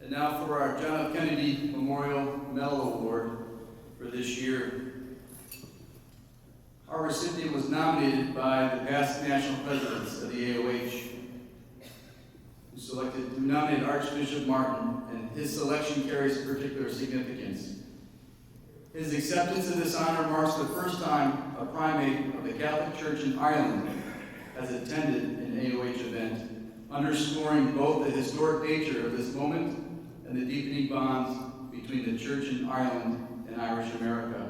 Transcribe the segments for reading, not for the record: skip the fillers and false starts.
And now for our John F. Kennedy Memorial Medal Award for this year. Our recipient was nominated by the past national presidents of the AOH, who nominated Archbishop Martin, and his selection carries particular significance. His acceptance of this honor marks the first time a primate of the Catholic Church in Ireland has attended an AOH event, underscoring both the historic nature of this moment and the deepening bonds between the Church in Ireland and Irish America.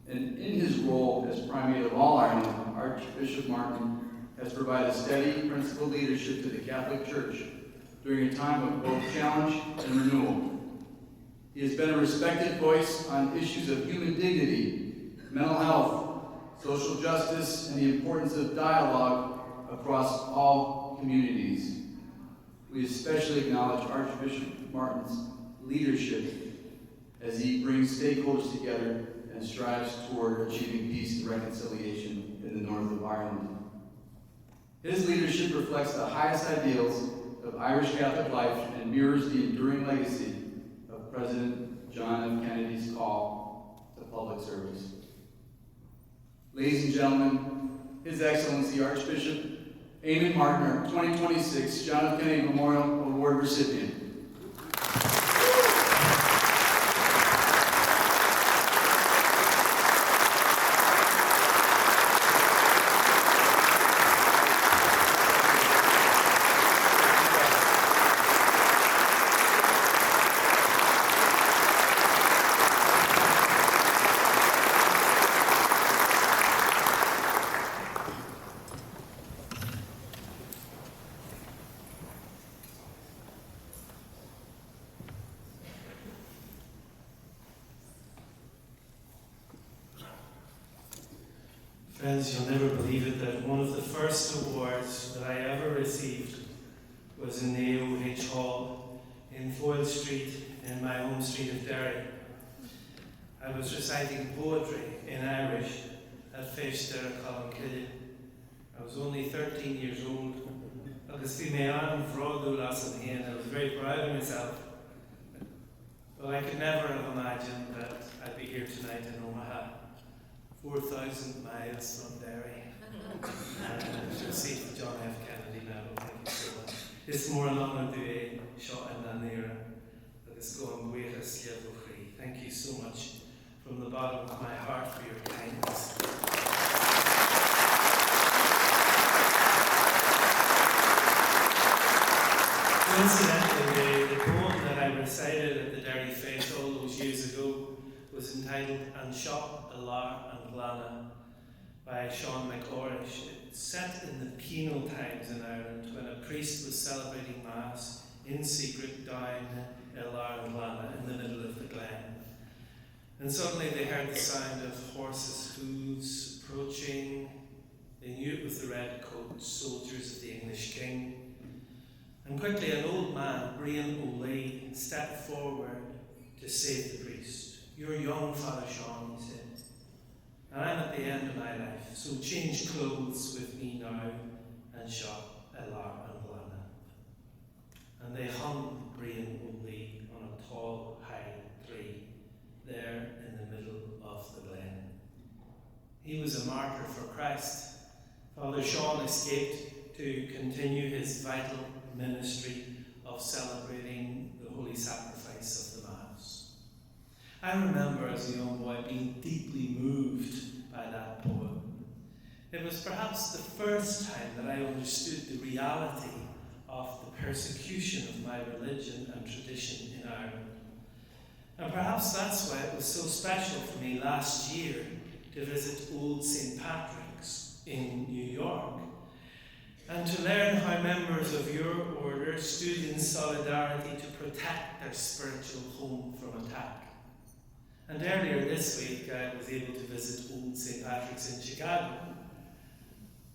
And in his role as Primate of all Ireland, Archbishop Martin has provided steady, principled leadership to the Catholic Church during a time of both challenge and renewal. He has been a respected voice on issues of human dignity, mental health, social justice, and the importance of dialogue across all communities. We especially acknowledge Archbishop Martin's leadership as he brings stakeholders together and strives toward achieving peace and reconciliation in the north of Ireland. His leadership reflects the highest ideals of Irish Catholic life and mirrors the enduring legacy of President John F. Kennedy's call to public service. Ladies and gentlemen, His Excellency Archbishop Eamon Martin, our 2026 John F. Kennedy Memorial Award recipient. Friends, you'll never believe it that one of the first awards that I ever received was in the AOH Hall in Foyle Street in my home street of Derry. I was reciting poetry in Irish at Feistar Columcille. I was only 13 years old. Agus fi me an frádú las an héan. I was very proud of myself. Well, I could never have imagined that I'd be here tonight in Omaha, 4,000 miles from Derry. To see John F. Kennedy now. Thank you so much. It's more long to a shot in an era that is going great as free. Thank you so much from the bottom of my heart for your kindness. Coincidentally, the poem that I recited at the Derry Fete all those years ago was entitled Ancient Order of Hibernians by Sean McOrish. It's set in the penal times in Ireland when a priest was celebrating Mass in secret down Hibernians in the middle of the glen. And suddenly they heard the sound of horses' hooves approaching. They knew it was the red coat soldiers of the English king. And quickly an old man, LAOH, stepped forward to save the priest. "You're young, Father Sean," he said, "and I'm at the end of my life, so change clothes with me now and shot LAOH." And they hung LAOH on a tall, high tree, there in the middle of the glen. He was a martyr for Christ. Father Sean escaped to continue his vital ministry of celebrating the holy sacrifice of the Mass. I remember as a young boy being deeply moved by that poem. It was perhaps the first time that I understood the reality of the persecution of my religion and tradition in Ireland. And perhaps that's why it was so special for me last year to visit Old St. Patrick's in New York, and to learn how members of your order stood in solidarity to protect their spiritual home from attack. And earlier this week, I was able to visit Old St. Patrick's in Chicago,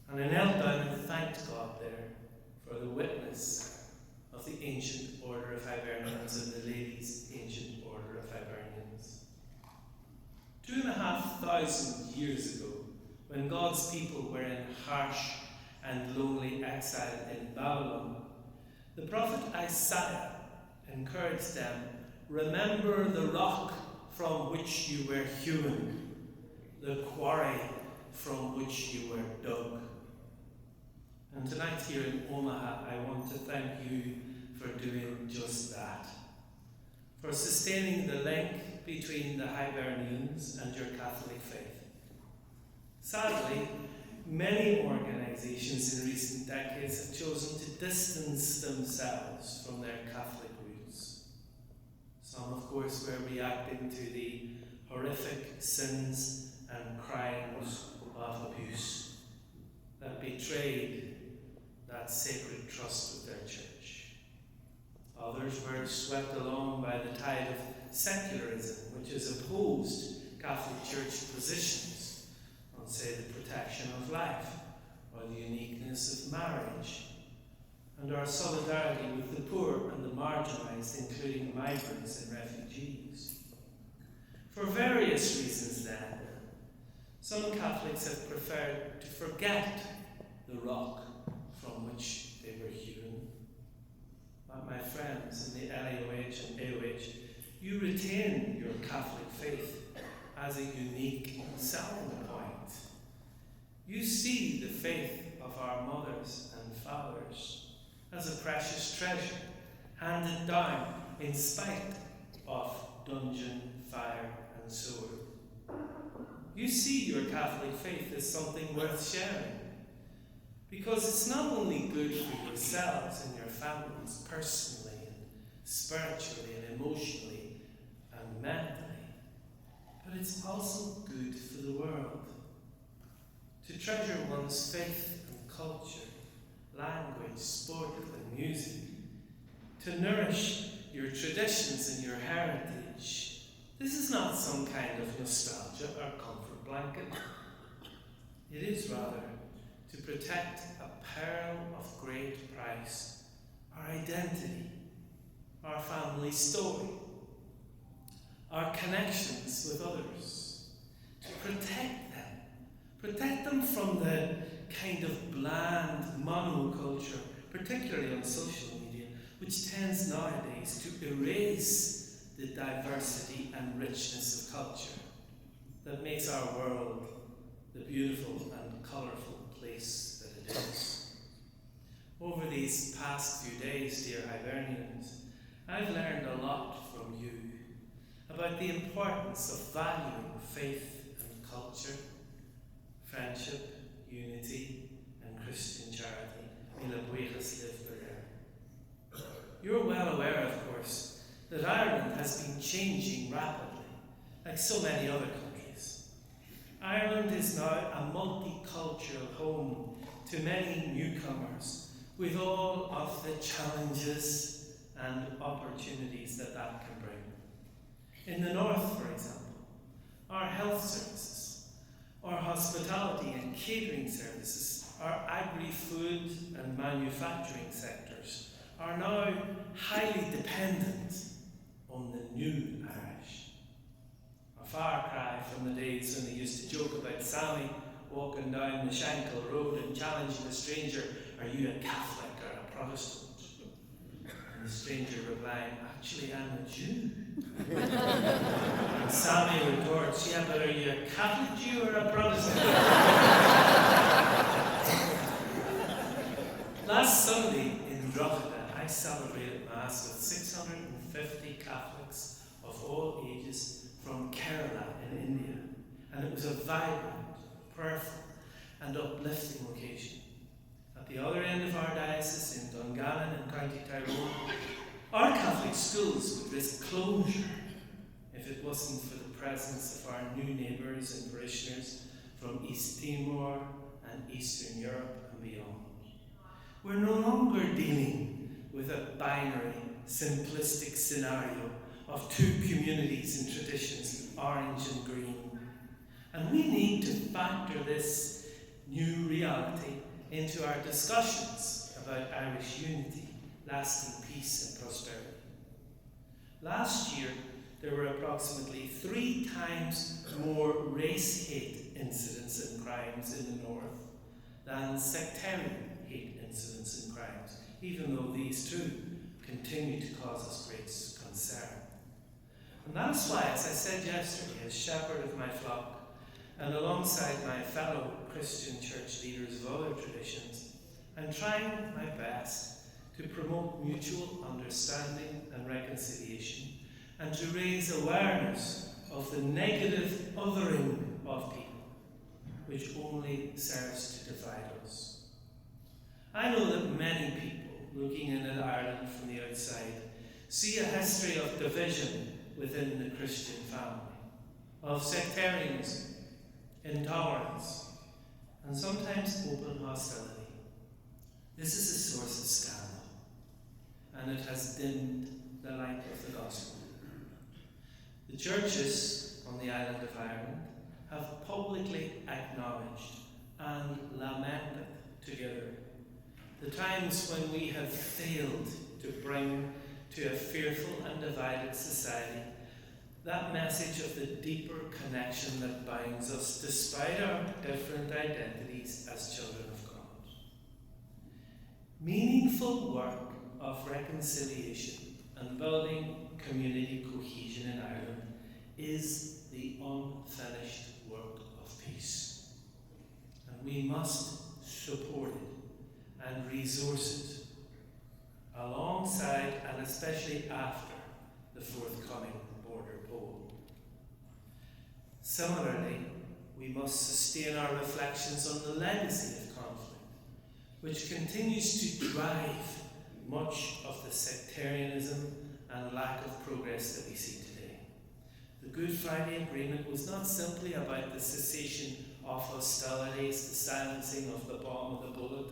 and I knelt down and thanked God there for the witness of the Ancient Order of Hibernians and the Ladies' Ancient Order of Hibernians. 2,500 years ago, when God's people were in harsh and lonely exile in Babylon, the prophet Isaiah encouraged them, remember the rock from which you were hewn, the quarry from which you were dug. And tonight here in Omaha, I want to thank you for doing just that, for sustaining the link between the Hibernians and your Catholic faith. Sadly, many organisations in recent decades have chosen to distance themselves from their Catholic roots. Some, of course, were reacting to the horrific sins and crimes of abuse that betrayed that sacred trust with their church. Others were swept along by the tide of secularism, which has opposed Catholic Church positions on, say, the protection of life or the uniqueness of marriage, and our solidarity with the poor and the marginalised, including migrants and refugees. For various reasons, then, some Catholics have preferred to forget the rock from which they were hewn. But my friends in the LAOH and AOH, you retain your Catholic faith as a unique selling point. You see the faith of our mothers and fathers as a precious treasure handed down in spite of dungeon, fire and sword. You see your Catholic faith as something worth sharing, because it's not only good for yourselves and your families personally and spiritually and emotionally and mentally, but it's also good for the world. To treasure one's faith and culture, language, sport and music, to nourish your traditions and your heritage. This is not some kind of nostalgia or comfort blanket. It is rather to protect a pearl of great price, our identity, our family story, our connections with others, to protect them from the kind of bland monoculture, particularly on social media, which tends nowadays to erase the diversity and richness of culture that makes our world the beautiful and colourful place that it is. Over these past few days, dear Hibernians, I've learned a lot from you about the importance of valuing faith and culture, friendship, unity, and Christian charity. You're well aware, of course, that Ireland has been changing rapidly, like so many other countries. Ireland is now a multicultural home to many newcomers, with all of the challenges and opportunities that that can bring. In the north, for example, our health services, our hospitality and catering services, our agri-food and manufacturing sectors are now highly dependent on the new Irish. A far cry from the days when they used to joke about Sammy walking down the Shankill Road and challenging a stranger, "Are you a Catholic or a Protestant?" And the stranger replying, "Actually, I'm a Jew." And Sammy retorts, "Yeah, but are you a Catholic Jew or a Protestant?" Last Sunday in Drogheda, I celebrated Mass with 650 Catholics of all ages from Kerala in India, and it was a vibrant, prayerful and uplifting occasion. At the other end of our diocese in Dungannon in County Tyrone, our Catholic schools would risk closure if it wasn't for the presence of our new neighbours and parishioners from East Timor and Eastern Europe and beyond. We're no longer dealing with a binary, simplistic scenario of two communities and traditions, orange and green. And we need to factor this new reality into our discussions about Irish unity, lasting peace and prosperity. Last year, there were approximately 3 times more race hate incidents and crimes in the north than sectarian hate incidents and crimes, even though these too continue to cause us great concern. And that's why, as I said yesterday, as shepherd of my flock, and alongside my fellow Christian church leaders of other traditions, I'm trying my best to promote mutual understanding and reconciliation, and to raise awareness of the negative othering of people, which only serves to divide us. I know that many people looking in at Ireland from the outside see a history of division within the Christian family, of sectarianism, intolerance, and sometimes open hostility. This is a source of scandal, and it has dimmed the light of the gospel. The churches on the island of Ireland have publicly acknowledged and lamented together the times when we have failed to bring to a fearful and divided society that message of the deeper connection that binds us despite our different identities as children of God. Meaningful work of reconciliation and building community cohesion in Ireland is the unfinished work of peace. And we must support it and resource it alongside and especially after the forthcoming border poll. Similarly, we must sustain our reflections on the legacy of conflict, which continues to drive much of the sectarianism and lack of progress that we see today. The Good Friday Agreement was not simply about the cessation of hostilities, the silencing of the bomb or the bullet.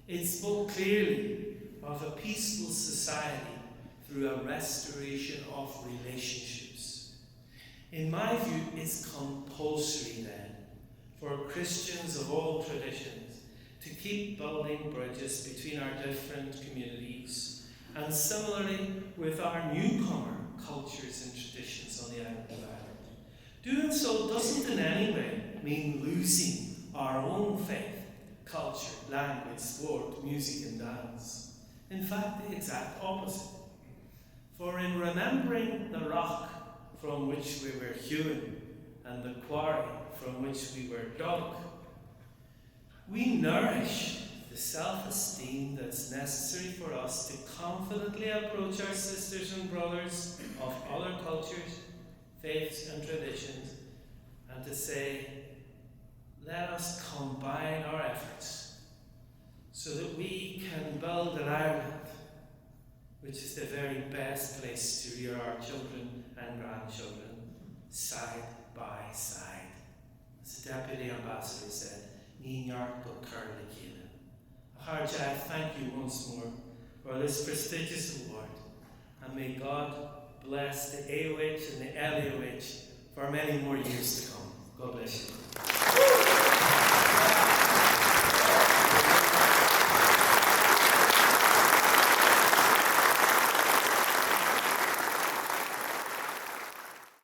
It spoke clearly of a peaceful society through a restoration of relationships. In my view, it's compulsory then for Christians of all traditions to keep building bridges between our different communities, and similarly with our newcomer cultures and traditions on the island of Ireland. Doing so doesn't in any way mean losing our own faith, culture, language, sport, music and dance. In fact, the exact opposite. For in remembering the rock from which we were hewn and the quarry from which we were dug, we nourish the self-esteem that's necessary for us to confidently approach our sisters and brothers of other cultures, faiths and traditions, and to say, let us combine our efforts so that we can build an Ireland which is the very best place to rear our children and grandchildren side by side. As the Deputy Ambassador said, Ní Neart go Curly Keelan. Harja, I thank you once more for this prestigious award, and may God bless the AOH and the LAOH for many more years to come. God bless you.